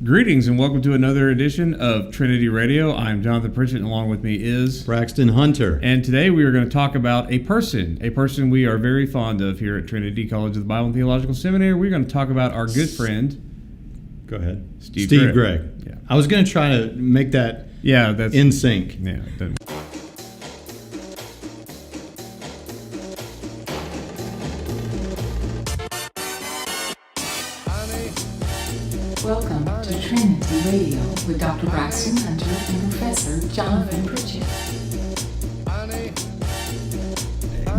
Greetings and welcome to another edition of Trinity Radio. I'm Dr Pritchett, and along with me is Braxton Hunter. And today we are going to talk about a person we are very fond of here at Trinity College of the Bible and Theological Seminary. We're going to talk about our good friend. Go ahead. Steve Gregg. Yeah. I was going to try to make that in sync. Yeah. Welcome to Trinity Radio with Dr. Braxton Hunter and Professor Jonathan Pritchett.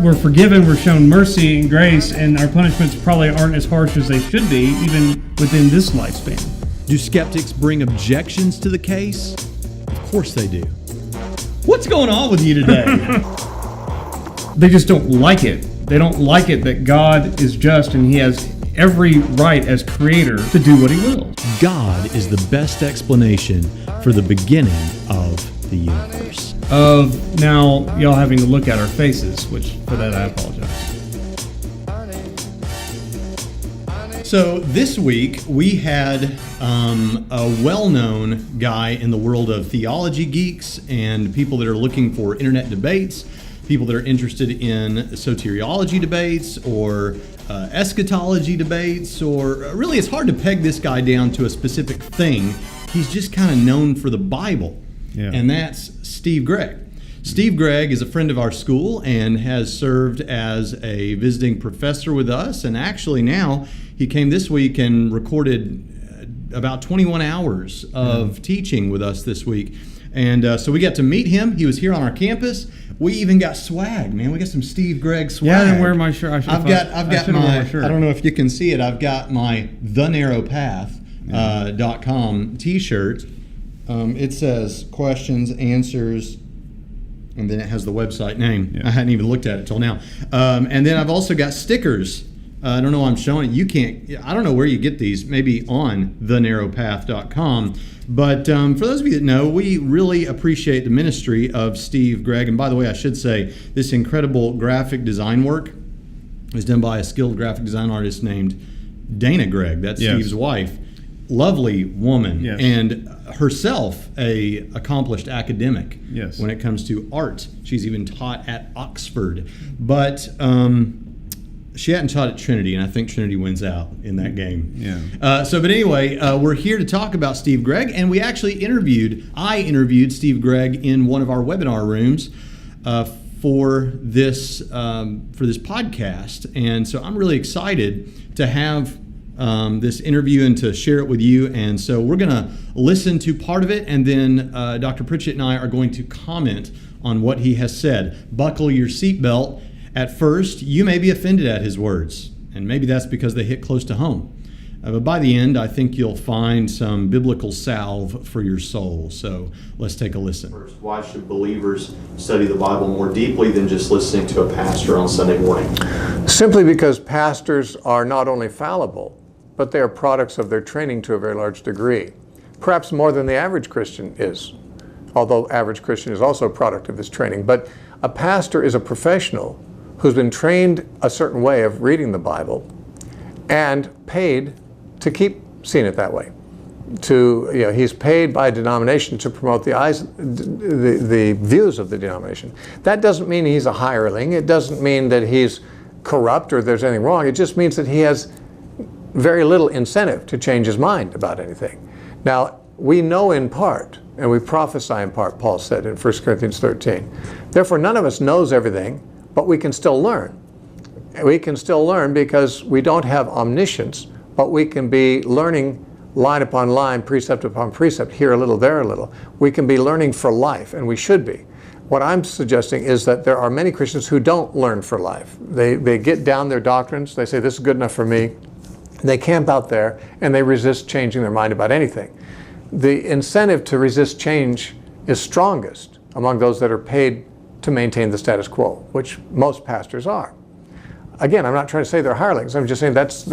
We're forgiven, we're shown mercy and grace, and our punishments probably aren't as harsh as they should be, even within this lifespan. Do skeptics bring objections to the case? Of course they do. What's going on with you today? They just don't like it. They don't like it that God is just and He has every right as creator to do what He will. God is the best explanation for the beginning of the universe. Of now y'all having to look at our faces, which for that I apologize. So this week we had a well-known guy in the world of theology geeks and people that are looking for internet debates, people that are interested in soteriology debates or eschatology debates, or really it's hard to peg this guy down to a specific thing. He's just kind of known for the Bible, and that's Steve Gregg. Steve Gregg is a friend of our school and has served as a visiting professor with us, and actually now he came this week and recorded about 21 hours of teaching with us this week. And so we got to meet him. He was here on our campus. We even got swag, man. We got some Steve Gregg swag. Yeah, I didn't wear my shirt. I've got my shirt. I don't know if you can see it. I've got my thenarrowpath.com t-shirt. It says questions, answers, and then it has the website name. Yeah. I hadn't even looked at it till now. And then I've also got stickers. I don't know why I'm showing it. You can't, I don't know where you get these, maybe on thenarrowpath.com. But for those of you that know, we really appreciate the ministry of Steve Gregg. And by the way, I should say, this incredible graphic design work is done by a skilled graphic design artist named Dana Gregg. That's Steve's wife. Lovely woman. And herself a accomplished academic when it comes to art. She's even taught at Oxford. But she hadn't taught at Trinity, and I think Trinity wins out in that game. But anyway, we're here to talk about Steve Gregg, and I interviewed Steve Gregg in one of our webinar rooms for this podcast. And so I'm really excited to have this interview and to share it with you. And so we're going to listen to part of it, and then Dr. Pritchett and I are going to comment on what he has said. Buckle your seatbelt. At first, you may be offended at his words, and maybe that's because they hit close to home. But by the end, I think you'll find some biblical salve for your soul. So let's take a listen. First, why should believers study the Bible more deeply than just listening to a pastor on Sunday morning? Simply because pastors are not only fallible, but they are products of their training to a very large degree. Perhaps more than the average Christian is, although average Christian is also a product of his training. But a pastor is a professional who's been trained a certain way of reading the Bible and paid to keep seeing it that way. He's paid by a denomination to promote the views of the denomination. That doesn't mean he's a hireling. It doesn't mean that he's corrupt or there's anything wrong. It just means that he has very little incentive to change his mind about anything. Now, we know in part, and we prophesy in part, Paul said in 1 Corinthians 13. Therefore, none of us knows everything, but we can still learn. We can still learn because we don't have omniscience, but we can be learning line upon line, precept upon precept, here a little, there a little. We can be learning for life, and we should be. What I'm suggesting is that there are many Christians who don't learn for life. They get down their doctrines, they say this is good enough for me, they camp out there, and they resist changing their mind about anything. The incentive to resist change is strongest among those that are paid to maintain the status quo, which most pastors are. Again, I'm not trying to say they're hirelings. I'm just saying that's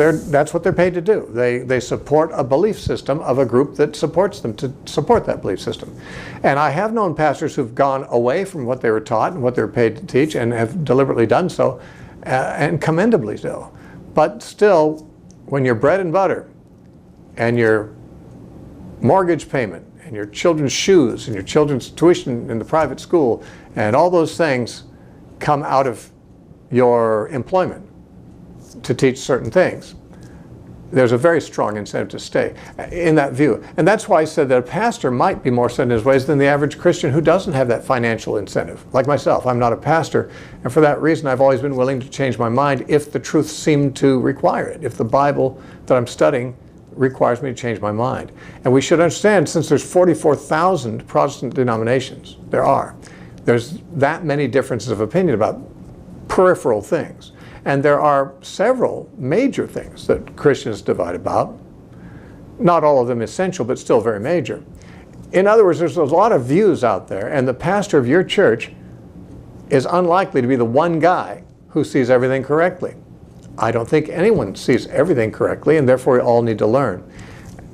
what they're paid to do. They support a belief system of a group that supports them to support that belief system. And I have known pastors who've gone away from what they were taught and what they were paid to teach and have deliberately done so, and commendably so. But still, when your bread and butter and your mortgage payment and your children's shoes and your children's tuition in the private school and all those things come out of your employment to teach certain things, there's a very strong incentive to stay in that view. And that's why I said that a pastor might be more set in his ways than the average Christian who doesn't have that financial incentive. Like myself, I'm not a pastor, and for that reason I've always been willing to change my mind if the truth seemed to require it, if the Bible that I'm studying requires me to change my mind. And we should understand, since there's 44,000 Protestant denominations, there's that many differences of opinion about peripheral things. And there are several major things that Christians divide about. Not all of them essential, but still very major. In other words, there's a lot of views out there, and the pastor of your church is unlikely to be the one guy who sees everything correctly. I don't think anyone sees everything correctly, and therefore we all need to learn.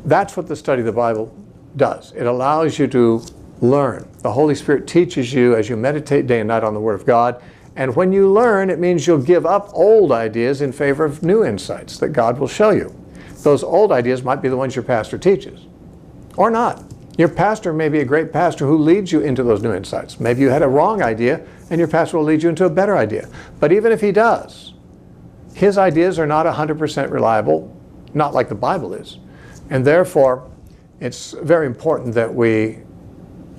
That's what the study of the Bible does. It allows you to learn. The Holy Spirit teaches you as you meditate day and night on the Word of God. And when you learn, it means you'll give up old ideas in favor of new insights that God will show you. Those old ideas might be the ones your pastor teaches, or not. Your pastor may be a great pastor who leads you into those new insights. Maybe you had a wrong idea, and your pastor will lead you into a better idea. But even if he does, his ideas are not 100% reliable, not like the Bible is. And therefore, it's very important that we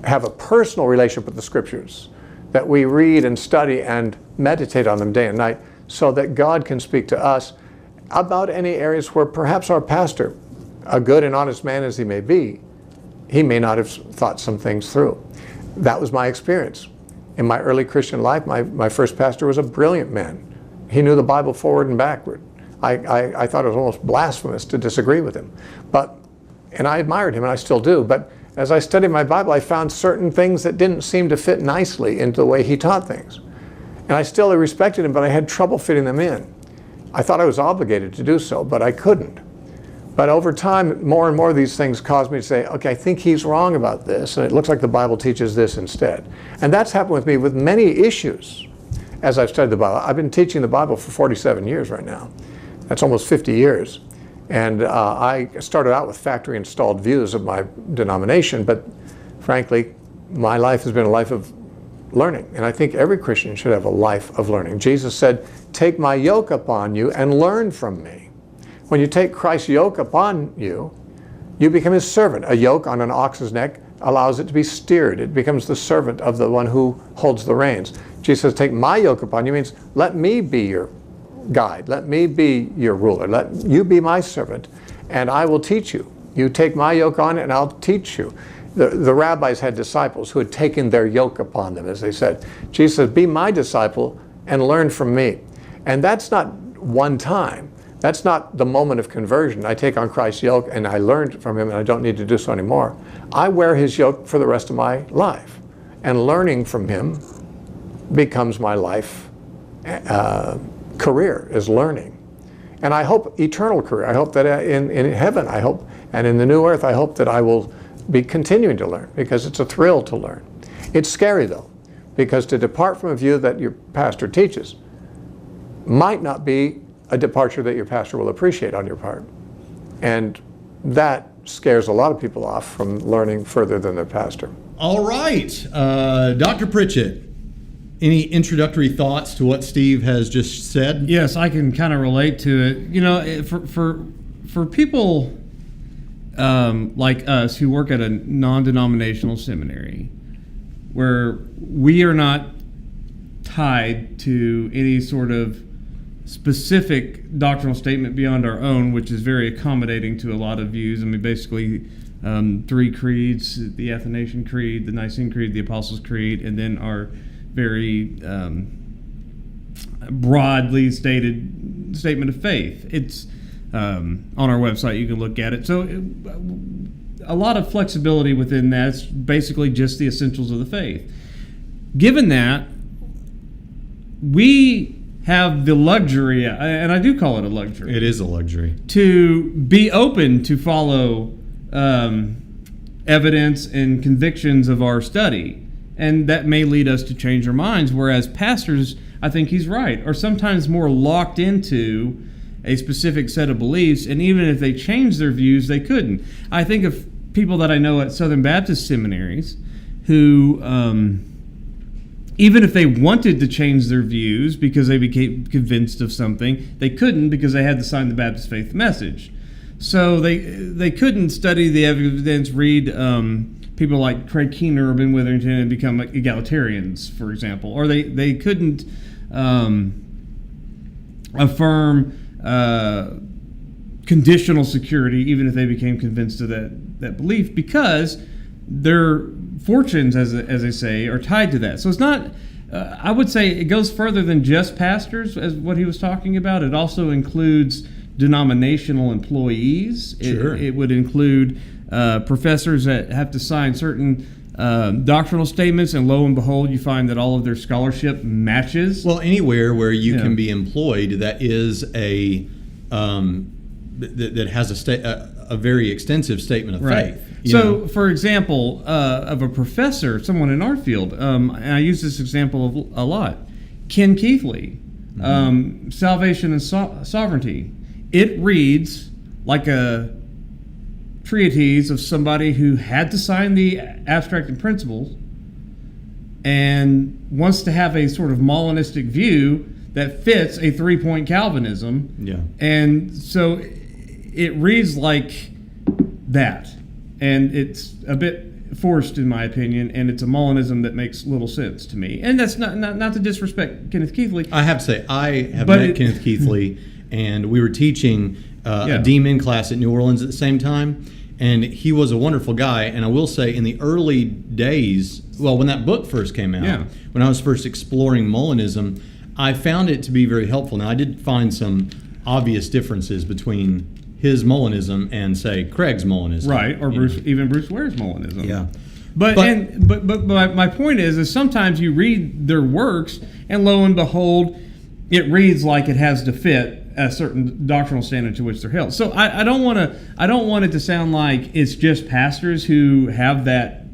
have a personal relationship with the Scriptures, that we read and study and meditate on them day and night so that God can speak to us about any areas where perhaps our pastor, a good and honest man as he may be, he may not have thought some things through. That was my experience. In my early Christian life, my first pastor was a brilliant man. He knew the Bible forward and backward. I thought it was almost blasphemous to disagree with him. And I admired him, and I still do. But as I studied my Bible, I found certain things that didn't seem to fit nicely into the way he taught things. And I still respected him, but I had trouble fitting them in. I thought I was obligated to do so, but I couldn't. But over time, more and more of these things caused me to say, okay, I think he's wrong about this, and it looks like the Bible teaches this instead. And that's happened with me with many issues as I've studied the Bible. I've been teaching the Bible for 47 years right now. That's almost 50 years. And I started out with factory installed views of my denomination, but frankly, my life has been a life of learning. And I think every Christian should have a life of learning. Jesus said, "Take my yoke upon you and learn from me." When you take Christ's yoke upon you, you become his servant. A yoke on an ox's neck allows it to be steered. It becomes the servant of the one who holds the reins. Jesus says, "Take my yoke upon you," means let me be your guide. Let me be your ruler. Let you be my servant, and I will teach you. You take my yoke on and I'll teach you. The rabbis had disciples who had taken their yoke upon them, as they said. Jesus says, "Be my disciple and learn from me." And that's not one time. That's not the moment of conversion. I take on Christ's yoke and I learned from him and I don't need to do so anymore. I wear his yoke for the rest of my life. And learning from him becomes my life career, is learning. And I hope eternal career. I hope that in heaven, I hope, and in the new earth, I hope that I will be continuing to learn, because it's a thrill to learn. It's scary though, because to depart from a view that your pastor teaches might not be a departure that your pastor will appreciate on your part. And that scares a lot of people off from learning further than their pastor. All right, Dr. Pritchett, any introductory thoughts to what Steve has just said? Yes, I can kind of relate to it. You know, for people like us who work at a non-denominational seminary, where we are not tied to any sort of specific doctrinal statement beyond our own, which is very accommodating to a lot of views. I mean, basically, 3 creeds: the Athanasian Creed, the Nicene Creed, the Apostles' Creed, and then our very broadly stated statement of faith. It's on our website. You can look at it. So a lot of flexibility within that. It's basically just the essentials of the faith. Given that, we have the luxury, and I do call it a luxury. It is a luxury. To be open to follow evidence and convictions of our study. And that may lead us to change our minds, whereas pastors, I think he's right, are sometimes more locked into a specific set of beliefs, and even if they change their views, they couldn't. I think people that I know at Southern Baptist seminaries who, even if they wanted to change their views because they became convinced of something, they couldn't because they had to sign the Baptist Faith Message. So they couldn't study the evidence, read people like Craig Keener or Ben Witherington and become like egalitarians, for example. Or they couldn't affirm conditional security even if they became convinced of that belief, because their fortunes, as they say, are tied to that. So it's not, I would say it goes further than just pastors, as what he was talking about. It also includes denominational employees. Sure. It would include professors that have to sign certain doctrinal statements, and lo and behold, you find that all of their scholarship matches. Well, anywhere where you can be employed that is a that has a very extensive statement of faith. So, for example, of a professor, someone in our field, and I use this example a lot, Ken Keithley, Salvation and Sovereignty. It reads like a treatise of somebody who had to sign the Abstract and Principles and wants to have a sort of Molinistic view that fits a three-point Calvinism. Yeah. And so it reads like that. And it's a bit forced, in my opinion, and it's a Molinism that makes little sense to me. And that's not to disrespect Kenneth Keithley. I have to say, I have met Kenneth Keithley, and we were teaching a DMin class at New Orleans at the same time, and he was a wonderful guy. And I will say, in the early days, well, when that book first came out, when I was first exploring Molinism, I found it to be very helpful. Now, I did find some obvious differences between his Molinism and, say, Craig's Molinism. Right, or even Bruce Ware's Molinism. Yeah. But my point is sometimes you read their works, and lo and behold, it reads like it has to fit a certain doctrinal standard to which they're held. So I don't want it to sound like it's just pastors who have that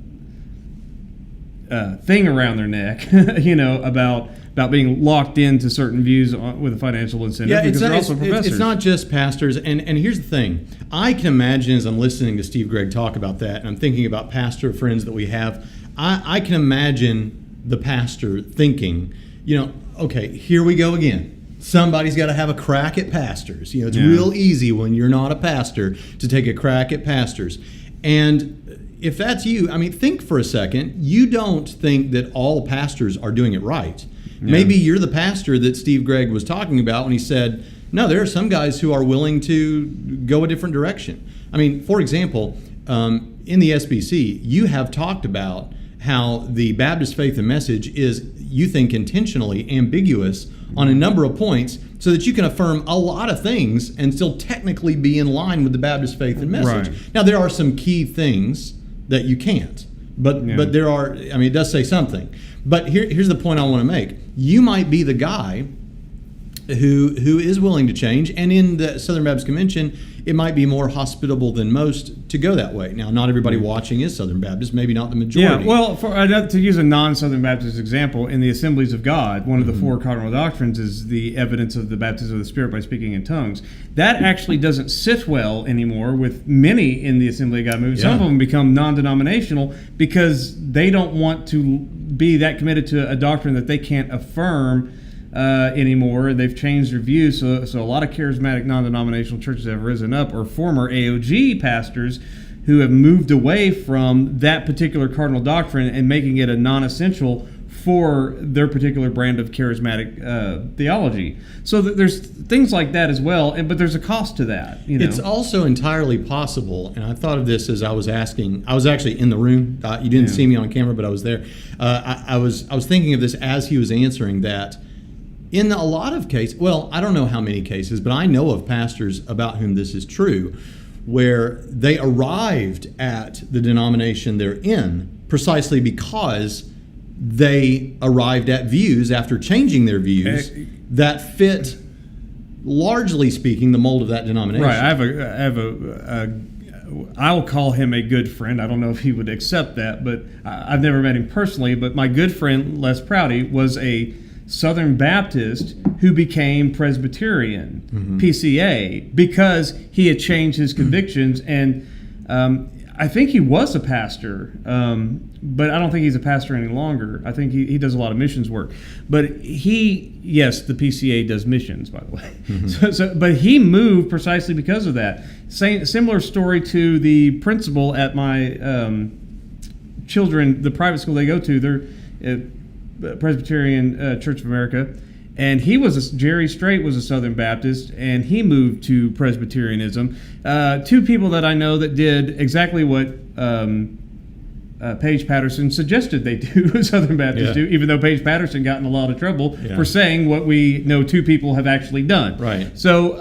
thing around their neck, about being locked into certain views with a financial incentive. Yeah, because they're also professors. It's not just pastors. And here's the thing. I can imagine, as I'm listening to Steve Gregg talk about that, and I'm thinking about pastor friends that we have, I can imagine the pastor thinking, okay, here we go again. Somebody's got to have a crack at pastors. It's real easy when you're not a pastor to take a crack at pastors. And if that's you, think for a second. You don't think that all pastors are doing it right. Yeah. Maybe you're the pastor that Steve Gregg was talking about when he said, no, there are some guys who are willing to go a different direction. For example, in the SBC, you have talked about how the Baptist Faith and Message is, you think, intentionally ambiguous on a number of points so that you can affirm a lot of things and still technically be in line with the Baptist Faith and Message. Right. Now, there are some key things that you can't, but there are, it does say something. But here's the point I want to make. You might be the guy who is willing to change, and in the Southern Baptist Convention, it might be more hospitable than most to go that way. Now, not everybody watching is Southern Baptist, maybe not the majority. Yeah, well, to use a non-Southern Baptist example, in the Assemblies of God, one of the four cardinal doctrines is the evidence of the baptism of the Spirit by speaking in tongues. That actually doesn't sit well anymore with many in the Assembly of God movement. Some of them become non-denominational because they don't want to be that committed to a doctrine that they can't affirm anymore. They've changed their views, so a lot of charismatic non-denominational churches have risen up, or former AOG pastors who have moved away from that particular cardinal doctrine and making it a non-essential for their particular brand of charismatic theology. So there's things like that as well, but there's a cost to that. It's also entirely possible, and I thought of this as I was asking. I was actually in the room. You didn't see me on camera, but I was there. I was thinking of this as he was answering that. In a lot of cases, well, I don't know how many cases, but I know of pastors about whom this is true, where they arrived at the denomination they're in precisely because they arrived at views after changing their views that fit, largely speaking, the mold of that denomination. Right. I will call him a good friend. I don't know if he would accept that, but I've never met him personally. But my good friend Les Prouty was a Southern Baptist who became Presbyterian, PCA, because he had changed his convictions. And I think he was a pastor, but I don't think he's a pastor any longer. I think he does a lot of missions work. But yes, the PCA does missions, by the way. Mm-hmm. But he moved precisely because of that. Similar story to the principal at my children, the private school they go to. They're Presbyterian Church of America. And Jerry Strait was a Southern Baptist, and he moved to Presbyterianism. Two people that I know that did exactly what Paige Patterson suggested they do, Southern Baptists do, even though Paige Patterson got in a lot of trouble for saying what we know two people have actually done. Right. So,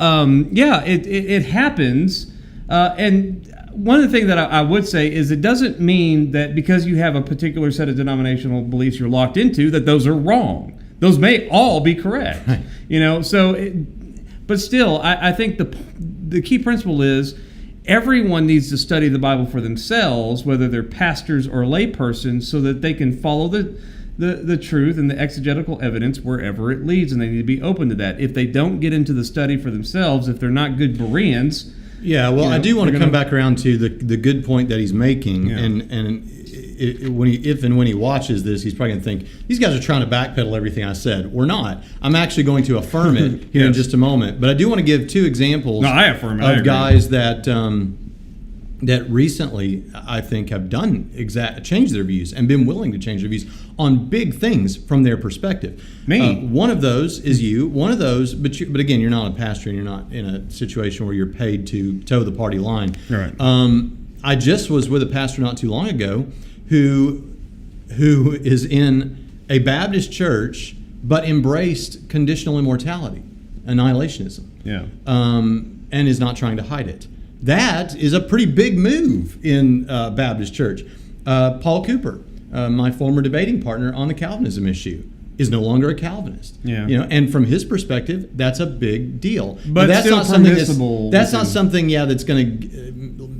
it happens. And one of the things that I would say is it doesn't mean that because you have a particular set of denominational beliefs you're locked into, that those are wrong. Those may all be correct, right. But still, I think the key principle is everyone needs to study the Bible for themselves, whether they're pastors or laypersons, so that they can follow the truth and the exegetical evidence wherever it leads, and they need to be open to that. If they don't get into the study for themselves, if they're not good Bereans... Yeah, well, I do want to come back around to the good point that he's making, and when he watches this, he's probably going to think, these guys are trying to backpedal everything I said. We're not. I'm actually going to affirm it here in just a moment. But I do want to give two examples of guys that recently, I think, have changed their views and been willing to change their views on big things from their perspective. Me. One of those is you. One of those, but again, you're not a pastor and you're not in a situation where you're paid to toe the party line. Right. I just was with a pastor not too long ago who is in a Baptist church but embraced conditional immortality, annihilationism, and is not trying to hide it. That is a pretty big move in Baptist church. Paul Cooper, my former debating partner on the Calvinism issue, is no longer a Calvinist. And from his perspective, that's a big deal. But that's still not something permissible. That's not something that's going to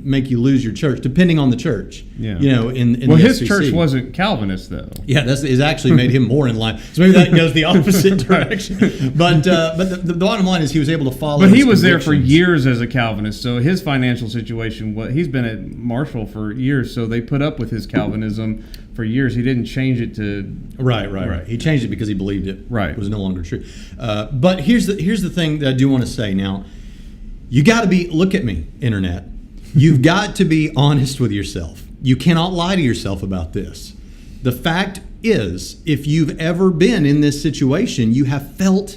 make you lose your church, depending on the church. In the his SBC. church wasn't Calvinist, though. Yeah, it's actually made him more in line. So maybe that goes the opposite direction. But the bottom line is he was able to follow. But he was there for years as a Calvinist, so his financial situation. He's been at Marshall for years, so they put up with his Calvinism for years. He didn't change it to right. He changed it because he believed it was no longer true. But here's the thing that I do want to say now. You got to look at me, Internet. You've got to be honest with yourself. You cannot lie to yourself about this. The fact is, if you've ever been in this situation, you have felt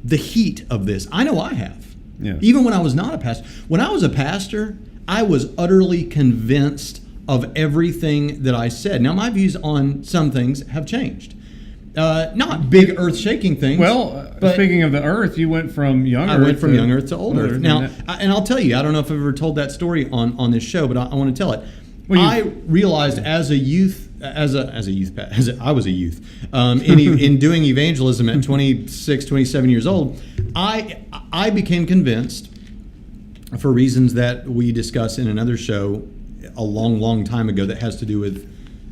the heat of this. I know I have. Yeah. Even when I was not a pastor. When I was a pastor, I was utterly convinced of everything that I said. Now, my views on some things have changed. Not big earth-shaking things. Well, speaking of the earth, you went from young Earth. I went from young Earth to old Earth. Now, and I'll tell you, I don't know if I've ever told that story on this show, but I want to tell it. I realized as a youth, I was a youth, in doing evangelism at 26, 27 years old, I became convinced, for reasons that we discuss in another show a long, long time ago that has to do with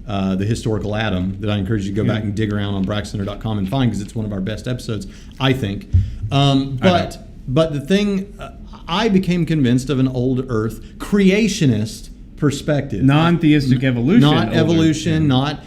the historical Adam, that I encourage you to go back and dig around on brackcenter.com and find, because it's one of our best episodes, I think. But the thing, I became convinced of an old Earth creationist perspective. Non-theistic evolution. Not evolution, not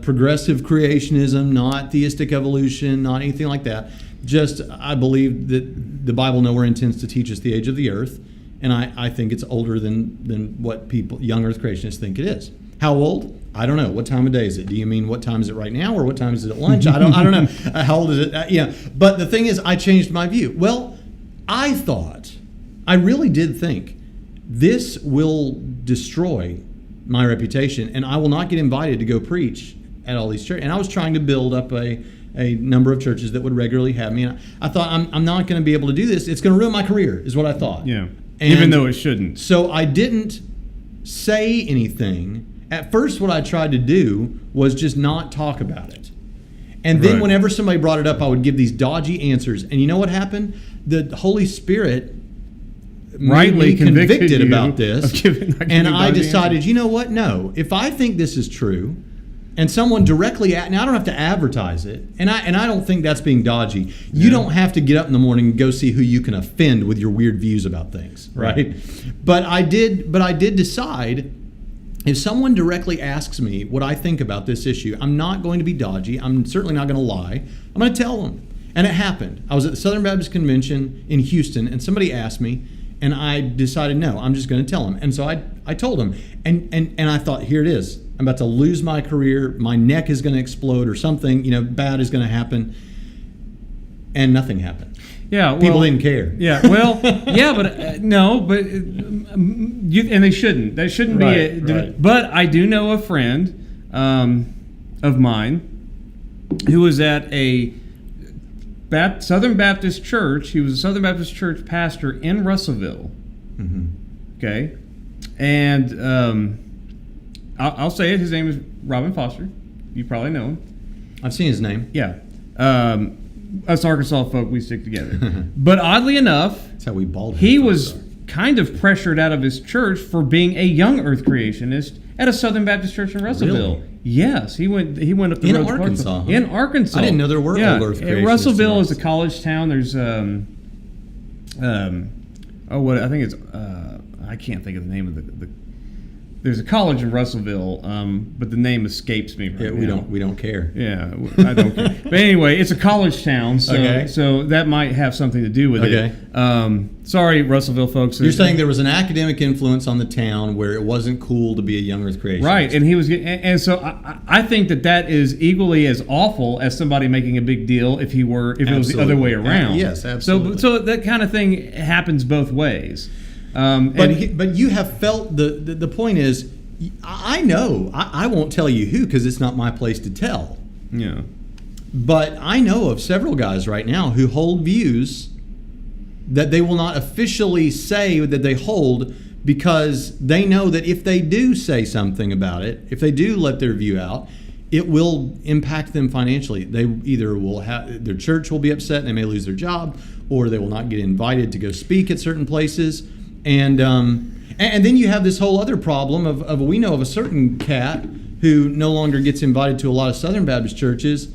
progressive creationism, not theistic evolution, not anything like that. Just, I believe that the Bible nowhere intends to teach us the age of the earth, and I think it's older than what young Earth creationists think it is. How old? I don't know. What time of day is it? Do you mean what time is it right now, or what time is it at lunch? I don't know. How old is it? But the thing is, I changed my view. Well, I really did think, this will destroy my reputation, and I will not get invited to go preach at all these churches. And I was trying to build up a number of churches that would regularly have me. And I thought, I'm not going to be able to do this. It's going to ruin my career, is what I thought. Yeah. And even though it shouldn't. So I didn't say anything. At first, what I tried to do was just not talk about it. And then whenever somebody brought it up, I would give these dodgy answers. And you know what happened? The Holy Spirit rightly convicted about this. And I decided, you know what? No. If I think this is true, and someone directly now I don't have to advertise it, and I don't think that's being dodgy. You don't have to get up in the morning and go see who you can offend with your weird views about things, right? But I did decide, if someone directly asks me what I think about this issue, I'm not going to be dodgy. I'm certainly not going to lie. I'm going to tell them. And it happened. I was at the Southern Baptist Convention in Houston, and somebody asked me, and I decided, no, I'm just going to tell them. And so I told them, and I thought, here it is. I'm about to lose my career. My neck is going to explode, or something, bad is going to happen. And nothing happened. Yeah, well, people didn't care. Yeah, well, yeah, but no, but and they shouldn't. That shouldn't be. Right. But I do know a friend of mine who was at a Southern Baptist church. He was a Southern Baptist church pastor in Russellville. Mm-hmm. Okay, and I'll say it. His name is Robin Foster. You probably know him. I've seen his name. Yeah. Us Arkansas folk, we stick together. But oddly enough, that's how we bald. He was kind of pressured out of his church for being a young Earth creationist at a Southern Baptist church in Russellville. Really? Yes, he went up the in road Arkansas. In Arkansas, I didn't know there were old Earth creationists. Russellville is a college town. There's I think it's I can't think of the name of the. There's a college in Russellville, but the name escapes me right now. We don't care. Yeah, I don't care. But anyway, it's a college town, so that might have something to do with it. Sorry, Russellville folks. You're saying there was an academic influence on the town where it wasn't cool to be a young Earth creationist. Right, and he was, and so I think that is equally as awful as somebody making a big deal if it was the other way around. Yes, absolutely. So that kind of thing happens both ways. But you have felt the point is, I know I won't tell you who, because it's not my place to tell. Yeah. But I know of several guys right now who hold views that they will not officially say that they hold, because they know that if they do say something about it, if they do let their view out, it will impact them financially. They either will have their church will be upset and they may lose their job, or they will not get invited to go speak at certain places. And then you have this whole other problem of we know of a certain cat who no longer gets invited to a lot of Southern Baptist churches,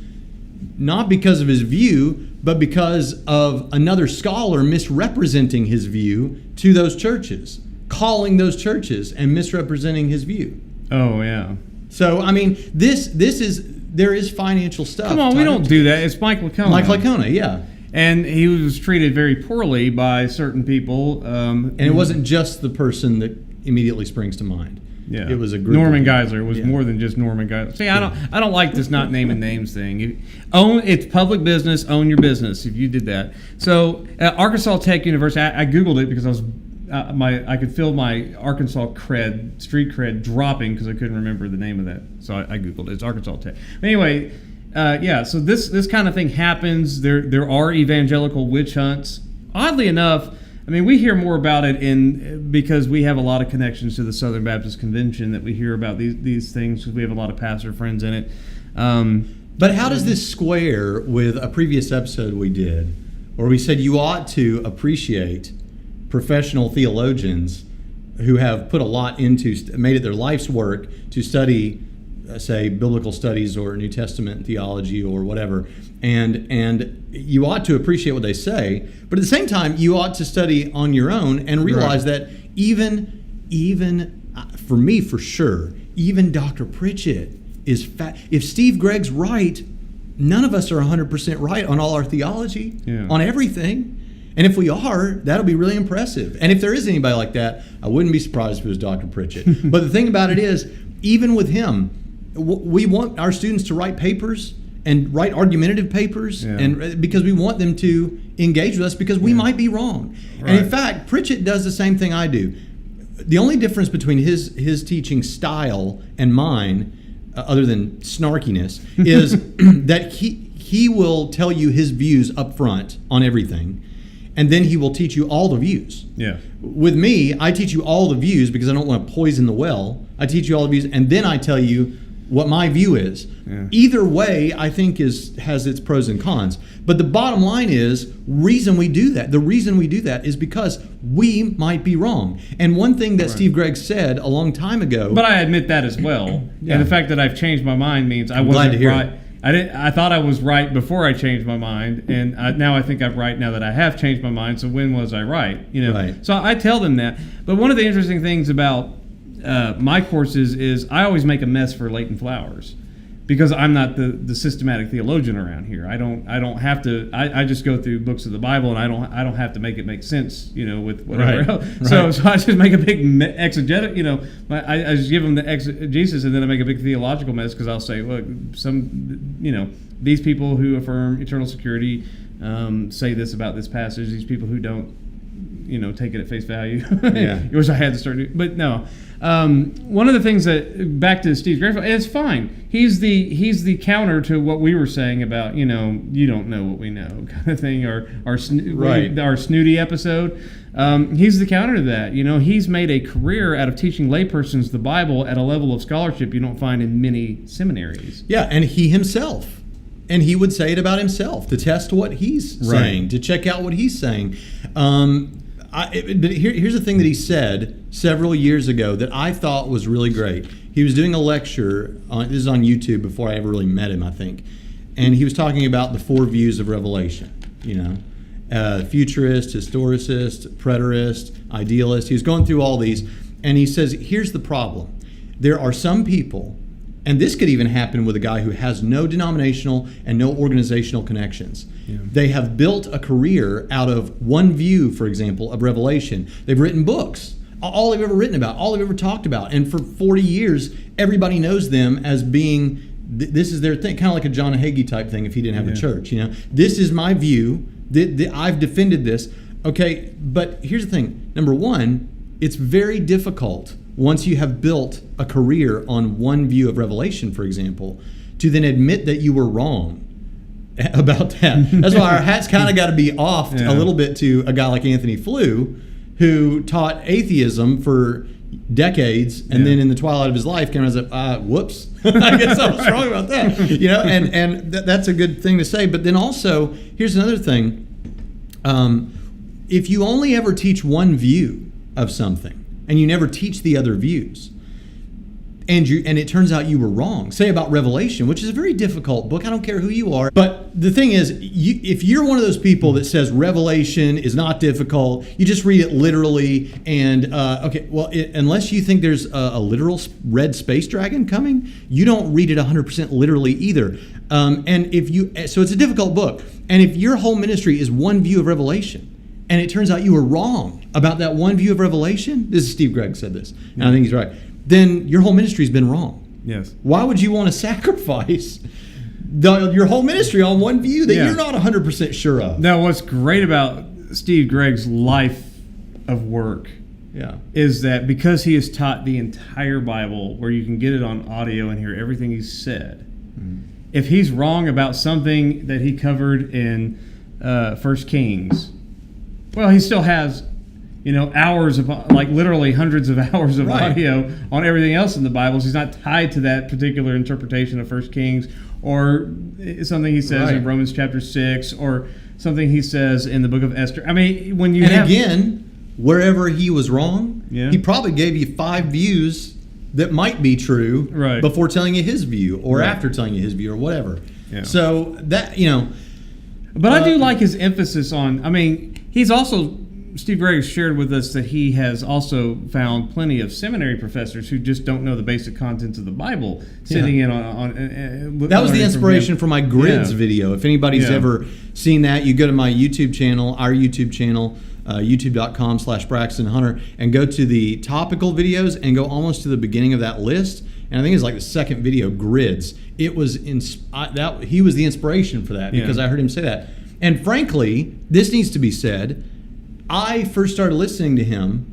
not because of his view, but because of another scholar misrepresenting his view to those churches, calling those churches and misrepresenting his view. Oh, yeah. So, I mean, there is financial stuff. Come on, we don't do that. It's Mike Licona. Mike Licona, yeah. And he was treated very poorly by certain people. And it wasn't just the person that immediately springs to mind. Yeah, it was a group. Norman Geisler. It was more than just Norman Geisler. See, I don't like this not naming names thing. It's public business. Own your business. If you did that. So Arkansas Tech University. I googled it because I was I could feel my Arkansas street cred dropping because I couldn't remember the name of that. So I googled it. It's Arkansas Tech. But anyway. So this kind of thing happens. There are evangelical witch hunts. Oddly enough, I mean, we hear more about it because we have a lot of connections to the Southern Baptist Convention, that we hear about these things because we have a lot of pastor friends in it. But how does this square with a previous episode we did, where we said you ought to appreciate professional theologians who have put a lot into, made it their life's work to study, say, biblical studies or New Testament theology or whatever, and you ought to appreciate what they say, but at the same time, you ought to study on your own and realize that even for me, for sure, even Dr. Pritchett is if Steve Gregg's right, none of us are 100% right on all our theology, on everything. And if we are, that'll be really impressive. And if there is anybody like that, I wouldn't be surprised if it was Dr. Pritchett. But the thing about it is, even with him, we want our students to write papers and write argumentative papers, and because we want them to engage with us, because we might be wrong. Right. And in fact, Pritchett does the same thing I do. The only difference between his teaching style and mine, other than snarkiness, is that he will tell you his views up front on everything, and then he will teach you all the views. Yeah. With me, I teach you all the views because I don't want to poison the well. I teach you all the views, and then I tell you what my view is. Yeah. Either way, I think has its pros and cons. But the bottom line is, the reason we do that is because we might be wrong. And one thing that Steve Gregg said a long time ago. But I admit that as well. Yeah. And the fact that I've changed my mind means I glad wasn't to hear right. it. I thought I was right before I changed my mind, and now I think I'm right now that I have changed my mind. So when was I right? Right. So I tell them that. But one of the interesting things about my courses is I always make a mess for Leighton Flowers, because I'm not the systematic theologian around here. I don't have to. I just go through books of the Bible, and I don't have to make it make sense, with whatever Right. else. Right. So I just make a big exegetic. I just give them the exegesis, and then I make a big theological mess, because I'll say, look, these people who affirm eternal security say this about this passage. These people who don't, take it at face value. Yeah. Which I had to start doing. But no. One of the things that, back to Steve Gregg, and it's fine. He's the counter to what we were saying about, you don't know what we know kind of thing, or our snooty episode. He's the counter to that. He's made a career out of teaching laypersons the Bible at a level of scholarship you don't find in many seminaries. Yeah, and he himself. And he would say it about himself, to test what he's saying, to check out what he's saying. But here's the thing that he said several years ago that I thought was really great. He was doing a lecture, this is on YouTube before I ever really met him, I think. And he was talking about the 4 views of Revelation, futurist, historicist, preterist, idealist. He was going through all these, and he says, here's the problem. There are some people, and this could even happen with a guy who has no denominational and no organizational connections. Yeah. They have built a career out of one view, for example, of Revelation. They've written books, all they've ever written about, all they've ever talked about. And for 40 years, everybody knows them as being, this is their thing, kind of like a John Hagee type thing if he didn't have a church. This is my view. I've defended this. Okay, but here's the thing. Number one, it's very difficult once you have built a career on one view of Revelation, for example, to then admit that you were wrong about that. That's why our hat's kind of got to be offed a little bit to a guy like Anthony Flew, who taught atheism for decades, and then in the twilight of his life came out and said, whoops, I guess I was wrong about that. And that's a good thing to say. But then also, here's another thing. If you only ever teach one view of something, and you never teach the other views, and it turns out you were wrong, say about Revelation, which is a very difficult book. I don't care who you are. But the thing is, if you're one of those people that says Revelation is not difficult, you just read it literally, and unless you think there's a literal red space dragon coming, you don't read it 100% literally either. So it's a difficult book. And if your whole ministry is one view of Revelation, and it turns out you were wrong about that one view of Revelation, this is Steve Gregg said this, and I think he's right, then your whole ministry's been wrong. Yes. Why would you want to sacrifice your whole ministry on one view that you're not 100% sure of? Now, what's great about Steve Gregg's life of work is that because he has taught the entire Bible, where you can get it on audio and hear everything he's said, if he's wrong about something that he covered in 1 Kings, well, he still has, hours of, literally hundreds of hours of audio on everything else in the Bible. So he's not tied to that particular interpretation of 1 Kings, or something he says in Romans chapter 6, or something he says in the book of Esther. I mean, when you again, wherever he was wrong, he probably gave you 5 views that might be true before telling you his view, or after telling you his view, or whatever. Yeah. So that, But I do like his emphasis on, he's also, Steve Gregg shared with us that he has also found plenty of seminary professors who just don't know the basic contents of the Bible sitting in on that was the inspiration for my grids video. If anybody's ever seen that, you go to my YouTube channel, our YouTube channel, youtube.com/Braxton Hunter, and go to the topical videos and go almost to the beginning of that list. And I think it's like the second video, grids. It was he was the inspiration for that, because I heard him say that. And frankly, this needs to be said, I first started listening to him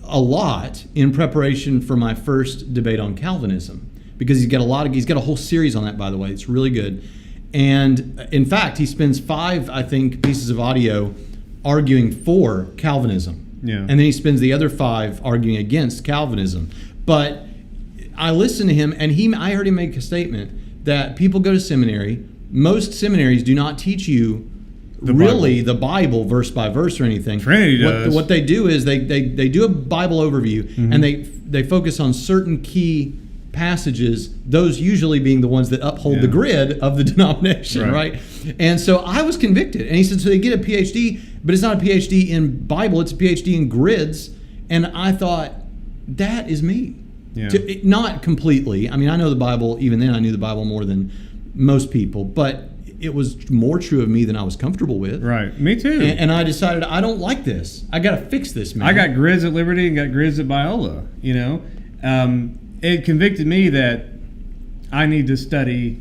a lot in preparation for my first debate on Calvinism, because he's got a whole series on that, by the way. It's really good. And in fact, he spends 5, I think, pieces of audio arguing for Calvinism. Yeah. And then he spends the other 5 arguing against Calvinism. But I listened to him, and I heard him make a statement that people go to seminary. Most seminaries do not teach you the Bible verse by verse or anything. Trinity does. What they do is they do a Bible overview, and they focus on certain key passages, those usually being the ones that uphold the grid of the denomination, right? And so I was convicted. And he said, so they get a PhD, but it's not a PhD in Bible, it's a PhD in grids. And I thought, that is me. Yeah. Not completely. I mean, I know the Bible, even then I knew the Bible more than most people, but it was more true of me than I was comfortable with. Right. Me too. And I decided, I don't like this. I got to fix this, man. I got grids at Liberty and got grids at Biola, you know. It convicted me that I need to study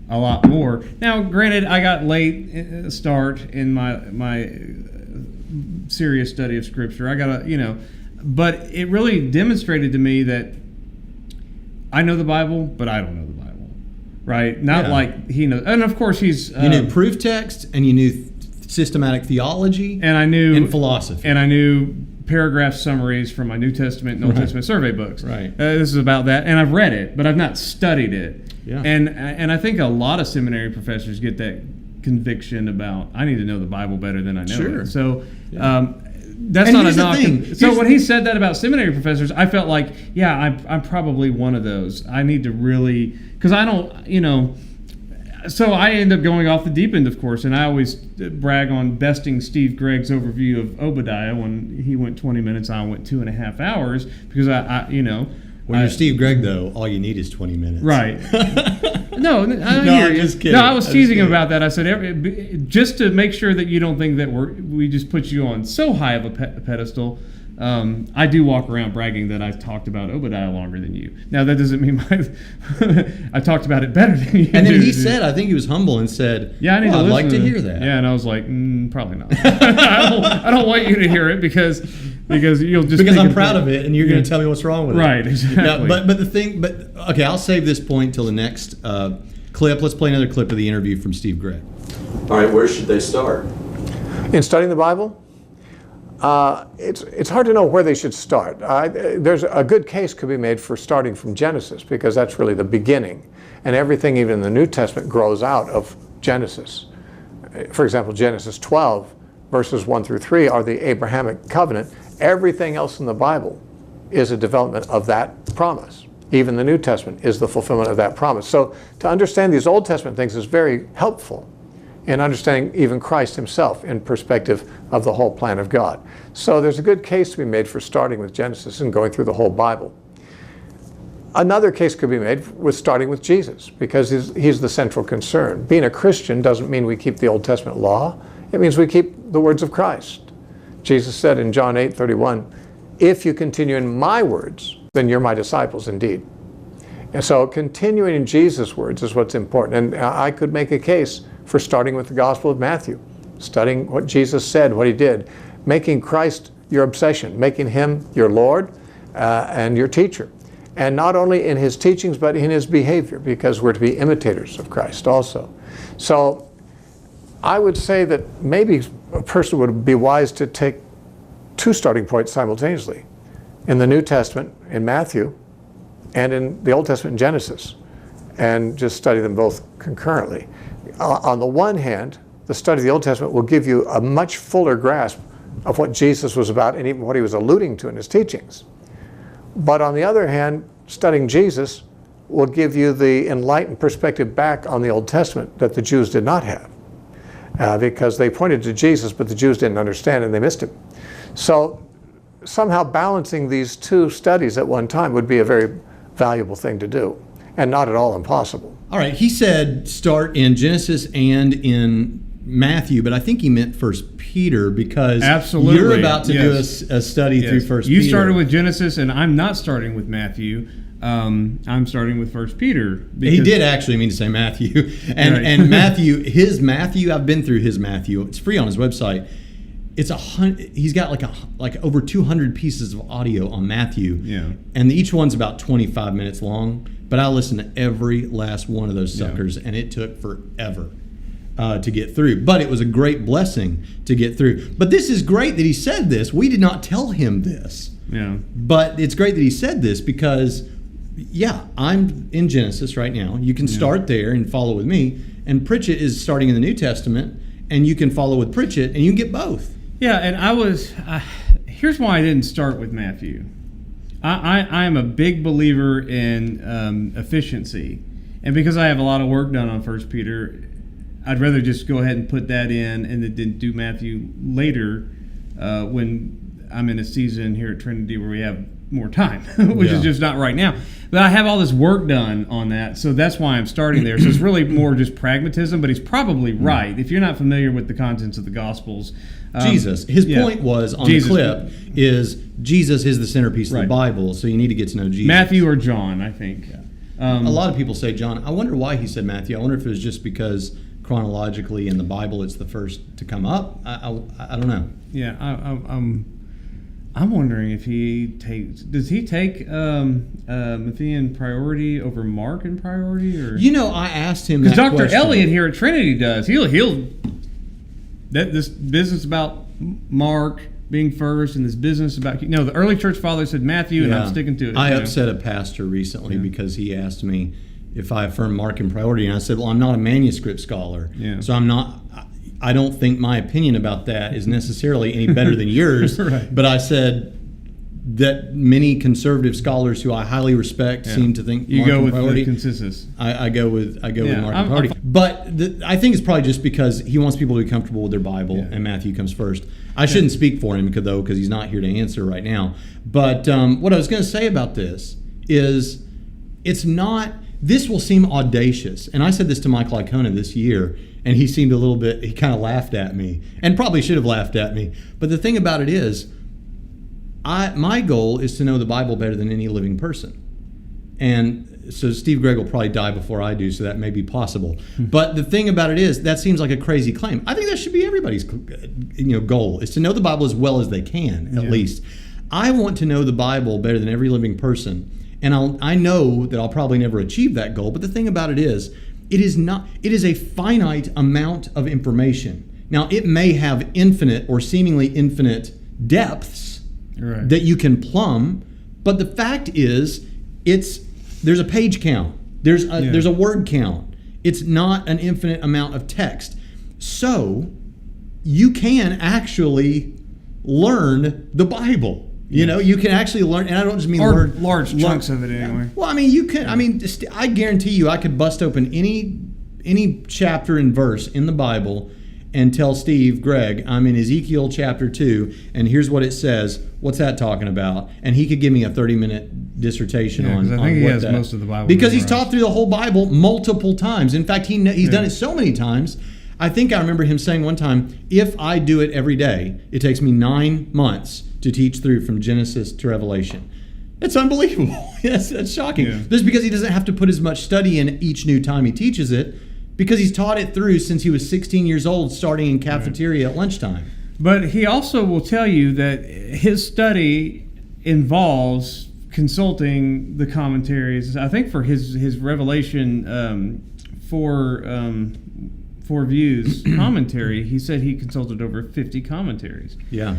a lot more. Now, granted, I got late start in my serious study of Scripture. I got but it really demonstrated to me that I know the Bible, but I don't know the Bible. Right? Not like he knows. And of course, he's... you knew proof text, and you knew systematic theology, and I knew... and philosophy. And I knew paragraph summaries from my New Testament and Old Testament survey books. Right. This is about that. And I've read it, but I've not studied it. Yeah. And I think a lot of seminary professors get that conviction about, I need to know the Bible better than I know it. So... that's and not a here's the knock. thing. So when he said that about seminary professors, I felt like, I'm probably one of those. I need to really, because I don't, so I end up going off the deep end, of course, and I always brag on besting Steve Gregg's overview of Obadiah when he went 20 minutes, I went 2.5 hours, because When you're Steve Gregg, though, all you need is 20 minutes. Right. No, I'm just kidding. No, I was teasing him about that. I said, just to make sure that you don't think that we just put you on so high of a pedestal, I do walk around bragging that I've talked about Obadiah longer than you. Now, that doesn't mean I talked about it better than you. And then he said, I think he was humble and said, I need to listen I'd like to hear that. Yeah, and I was like, probably not. I don't want you to hear it because you'll just because I'm proud of it, and you're going to tell me what's wrong with it. Right, exactly. Now, okay, I'll save this point till the next clip. Let's play another clip of the interview from Steve Gregg. All right, where should they start? In studying the Bible, it's hard to know where they should start. There's a good case could be made for starting from Genesis, because that's really the beginning, and everything even in the New Testament grows out of Genesis. For example, Genesis 12 verses 1 through 3 are the Abrahamic covenant. Everything else in the Bible is a development of that promise. Even the New Testament is the fulfillment of that promise. So to understand these Old Testament things is very helpful in understanding even Christ himself in perspective of the whole plan of God. So there's a good case to be made for starting with Genesis and going through the whole Bible. Another case could be made with starting with Jesus, because he's the central concern. Being a Christian doesn't mean we keep the Old Testament law. It means we keep the words of Christ. Jesus said in John 8:31, if you continue in my words, then you're my disciples indeed. And so continuing in Jesus' words is what's important. And I could make a case for starting with the Gospel of Matthew, studying what Jesus said, what he did, making Christ your obsession, making him your Lord and your teacher. And not only in his teachings, but in his behavior, because we're to be imitators of Christ also. So I would say that maybe a person would be wise to take two starting points simultaneously. In the New Testament, in Matthew, and in the Old Testament, in Genesis, and just study them both concurrently. On the one hand, the study of the Old Testament will give you a much fuller grasp of what Jesus was about and even what he was alluding to in his teachings. But on the other hand, studying Jesus will give you the enlightened perspective back on the Old Testament that the Jews did not have. Because they pointed to Jesus, but the Jews didn't understand and they missed him. So somehow balancing these two studies at one time would be a very valuable thing to do, and not at all impossible. All right, he said start in Genesis and in Matthew, but I think he meant First Peter, because you're about to do a study through First Peter. You started with Genesis, and I'm not starting with Matthew. I'm starting with First Peter. He did actually mean to say Matthew, and Matthew, I've been through his Matthew. It's free on his website. It's he's got like over 200 pieces of audio on Matthew, and each one's about 25 minutes long. But I listened to every last one of those suckers, and it took forever to get through. But it was a great blessing to get through. But this is great that he said this. We did not tell him this. Yeah. But it's great that he said this, because Yeah, I'm in Genesis right now. You can start there and follow with me. And Pritchett is starting in the New Testament, and you can follow with Pritchett, and you can get both. Yeah, and here's why I didn't start with Matthew. I am a big believer in efficiency. And because I have a lot of work done on 1 Peter, I'd rather just go ahead and put that in and then do Matthew later when I'm in a season here at Trinity where we have more time, which is just not right now. But I have all this work done on that, so that's why I'm starting there. So it's really more just pragmatism, but he's probably right. If you're not familiar with the contents of the Gospels, Jesus. His point was on the clip is Jesus is the centerpiece of the Bible, so you need to get to know Jesus. Matthew or John, I think. A lot of people say John. I wonder why he said Matthew. I wonder if it was just because chronologically in the Bible it's the first to come up. I don't know. Yeah, I'm wondering if does he take Matthew in priority over Mark in priority, or I asked him because that Dr. question. Elliott here at Trinity does. He'll this business about Mark being first and this business about the early church fathers said Matthew, and I'm sticking to it. I upset a pastor recently because he asked me if I affirm Mark in priority, and I said, well, I'm not a manuscript scholar, so I don't think my opinion about that is necessarily any better than yours. But I said that many conservative scholars who I highly respect seem to think you Mark go in with priority. the consensus. I go with Mark in priority. But I think it's probably just because he wants people to be comfortable with their Bible, and Matthew comes first. I shouldn't speak for him because he's not here to answer right now. But what I was going to say about this is this will seem audacious. And I said this to Michael Icona this year, and he seemed he kind of laughed at me, and probably should have laughed at me. But the thing about it is, my goal is to know the Bible better than any living person. And so Steve Gregg will probably die before I do, so that may be possible. But the thing about it is, that seems like a crazy claim. I think that should be everybody's goal, is to know the Bible as well as they can, at least. I want to know the Bible better than every living person. And I know that I'll probably never achieve that goal, but the thing about it is a finite amount of information. Now, it may have infinite or seemingly infinite depths that you can plumb, but the fact is, there's a page count, there's a word count. It's not an infinite amount of text. So, you can actually learn the Bible. You can actually learn, and I don't just mean large chunks of it anyway. Well, I mean, you can. I mean, I guarantee you, I could bust open any chapter and verse in the Bible and tell Steve Gregg, I'm in Ezekiel chapter 2, and here's what it says. What's that talking about? And he could give me a 30-minute dissertation on. I think he has most of the Bible because he's memorized. taught through the whole Bible multiple times. In fact, he's done it so many times. I think I remember him saying one time, if I do it every day, it takes me 9 months to teach through from Genesis to Revelation. It's unbelievable. That's shocking. Just because he doesn't have to put as much study in each new time he teaches it, because he's taught it through since he was 16 years old, starting in cafeteria at lunchtime. But he also will tell you that his study involves consulting the commentaries. I think for his Revelation 4 Views commentary, he said he consulted over 50 commentaries. Yeah.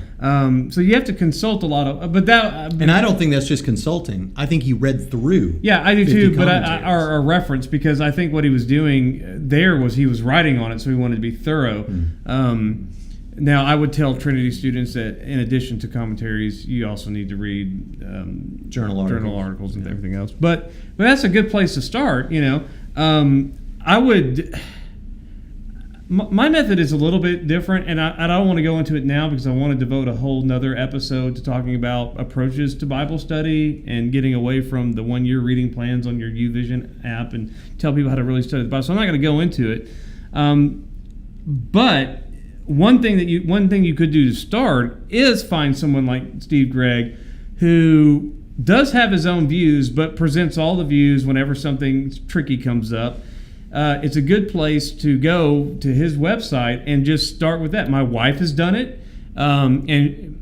So you have to consult a lot of, but that. And I don't think that's just consulting. I think he read through. Yeah, I do too. But our reference, because I think what he was doing there was he was writing on it, so he wanted to be thorough. Now, I would tell Trinity students that in addition to commentaries, you also need to read journal articles and everything else. But that's a good place to start. I would. My method is a little bit different, and I don't want to go into it now because I want to devote a whole nother episode to talking about approaches to Bible study and getting away from the 1-year reading plans on your YouVision app and tell people how to really study the Bible. So I'm not going to go into it. But one thing you could do to start is find someone like Steve Gregg who does have his own views but presents all the views whenever something tricky comes up. It's a good place to go to his website and just start with that. My wife has done it, and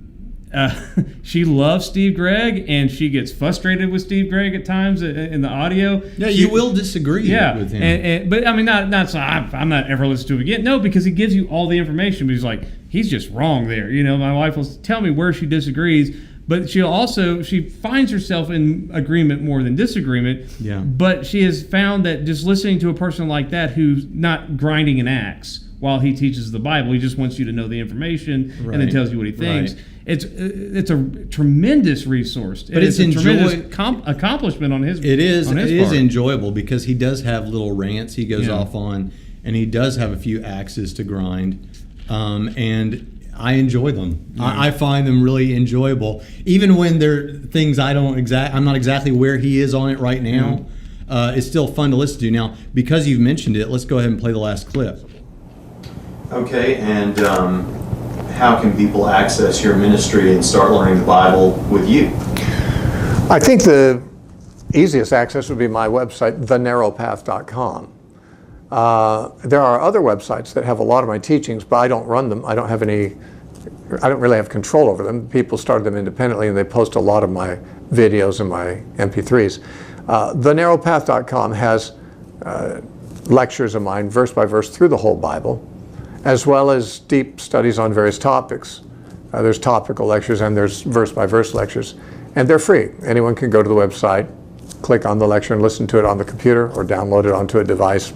she loves Steve Gregg, and she gets frustrated with Steve Gregg at times in the audio. Yeah, you will disagree with him. But I mean, not so I'm not ever listening to him again. No, because he gives you all the information, but he's just wrong there. My wife will tell me where she disagrees, But she finds herself in agreement more than disagreement. Yeah. But she has found that just listening to a person like that who's not grinding an axe while he teaches the Bible, he just wants you to know the information and then tells you what he thinks. Right. It's a tremendous resource. But it's a tremendous accomplishment on his. It is. On his It is part. enjoyable because he does have little rants he goes off on, and he does have a few axes to grind, and I enjoy them. I find them really enjoyable, even when they're things I'm not exactly where he is on it right now. It's still fun to listen to. Now, because you've mentioned it, let's go ahead and play the last clip. Okay, and how can people access your ministry and start learning the Bible with you? I think the easiest access would be my website, thenarrowpath.com. There are other websites that have a lot of my teachings, but I don't run them. I don't really have control over them. People started them independently, and they post a lot of my videos and my MP3s. Thenarrowpath.com has lectures of mine, verse by verse, through the whole Bible, as well as deep studies on various topics. There's topical lectures and there's verse by verse lectures, and they're free. Anyone can go to the website, click on the lecture and listen to it on the computer or download it onto a device,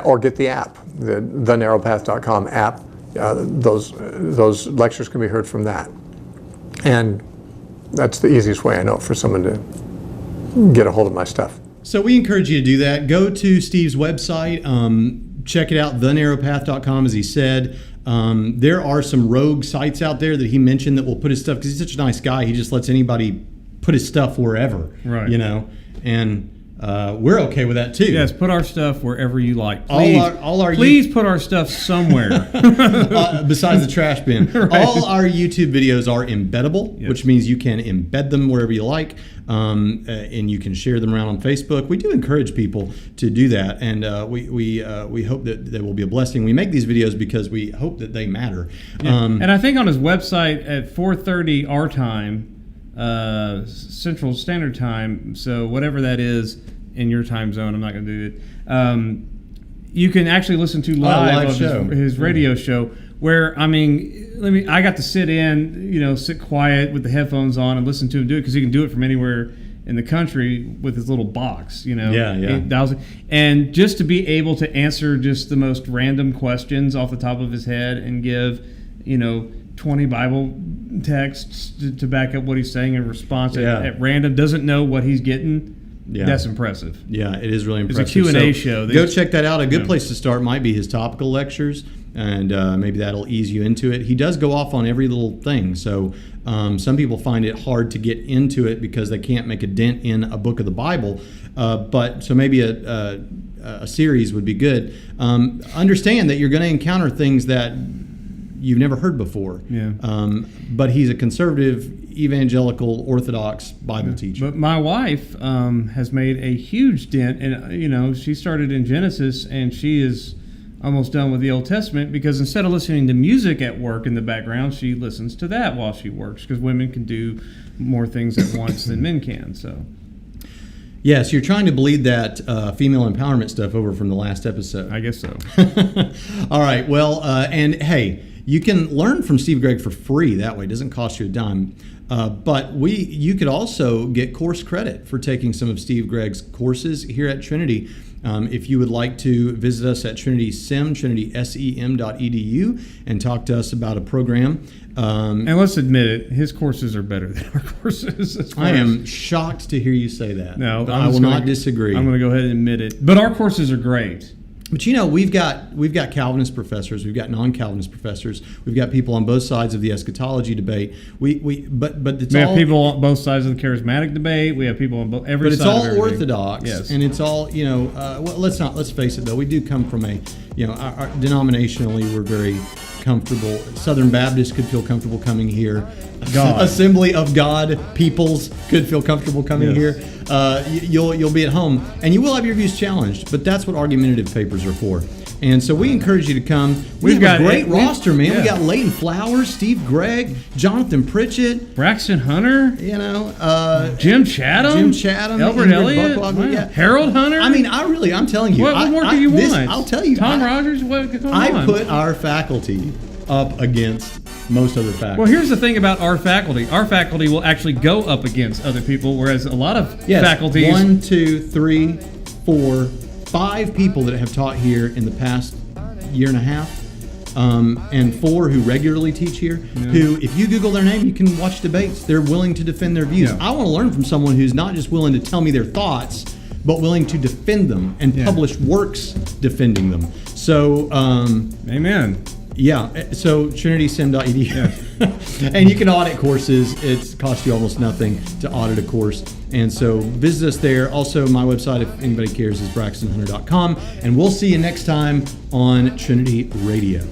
or get the app, the thenarrowpath.com app. Those lectures can be heard from that. And that's the easiest way I know for someone to get a hold of my stuff. So we encourage you to do that. Go to Steve's website. Check it out, thenarrowpath.com, as he said. There are some rogue sites out there that he mentioned that will put his stuff, because he's such a nice guy, he just lets anybody put his stuff wherever, right? And we're okay with that too. Yes, put our stuff wherever you like. Please, please put our stuff somewhere besides the trash bin. Right. All our YouTube videos are embeddable, which means you can embed them wherever you like, and you can share them around on Facebook. We do encourage people to do that, and we hope that they will be a blessing. We make these videos because we hope that they matter. Yeah. And I think on his website at 4:30 our time, Central Standard Time, so whatever that is in your time zone, I'm not going to do it. You can actually listen to live of his radio show, where I got to sit quiet with the headphones on and listen to him do it, because he can do it from anywhere in the country with his little box, and just to be able to answer just the most random questions off the top of his head and give 20 Bible texts to back up what he's saying in response at random, doesn't know what he's getting. Yeah. That's impressive. Yeah, it is really impressive. It's a Q&A show. Go check that out. A good place to start might be his topical lectures, and maybe that'll ease you into it. He does go off on every little thing, so some people find it hard to get into it because they can't make a dent in a book of the Bible. But so maybe a series would be good. Understand that you're going to encounter things that you've never heard before. Yeah. But he's a conservative, evangelical, Orthodox Bible teacher. But my wife has made a huge dent, and she started in Genesis, and she is almost done with the Old Testament, because instead of listening to music at work in the background, she listens to that while she works, because women can do more things at once than men can. So. Yes, you're trying to bleed that female empowerment stuff over from the last episode. I guess so. All right. Well, and hey, you can learn from Steve Gregg for free that way. It doesn't cost you a dime. But you could also get course credit for taking some of Steve Gregg's courses here at Trinity. If you would like to visit us at TrinitySem, TrinitySem.edu, and talk to us about a program. And let's admit it, his courses are better than our courses. I am shocked to hear you say that. No, I will not disagree. I'm going to go ahead and admit it. But our courses are great. But we've got Calvinist professors, we've got non-Calvinist professors, we've got people on both sides of the eschatology debate. We have people on both sides of the charismatic debate. We have people on every side. But it's all Orthodox, yes, and it's all let's face it though. We do come from our denominationally we're very comfortable. Southern Baptists could feel comfortable coming here. Assembly of God peoples could feel comfortable coming here. You'll be at home, and you will have your views challenged. But that's what argumentative papers are for. And so we encourage you to come. We've got a great roster, man. Yeah. We got Leighton Flowers, Steve Gregg, Jonathan Pritchett, Braxton Hunter, Jim Chatham, Albert Elliott, Harold Hunter. I'm telling you. What more do you want? I'll tell you. Tom Rogers. What? I put our faculty up against most other faculty. Well, here's the thing about our faculty. Our faculty will actually go up against other people, whereas a lot of faculties... 1, 2, 3, 4, 5 people that have taught here in the past year and a half, and 4 who regularly teach here, who, if you Google their name, you can watch debates. They're willing to defend their views. Yeah. I want to learn from someone who's not just willing to tell me their thoughts, but willing to defend them and publish works defending them. So, Amen. yeah, so TrinitySem.edu. And you can audit courses. It costs you almost nothing to audit a course. And so visit us there. Also, my website, if anybody cares, is braxtonhunter.com. And we'll see you next time on Trinity Radio.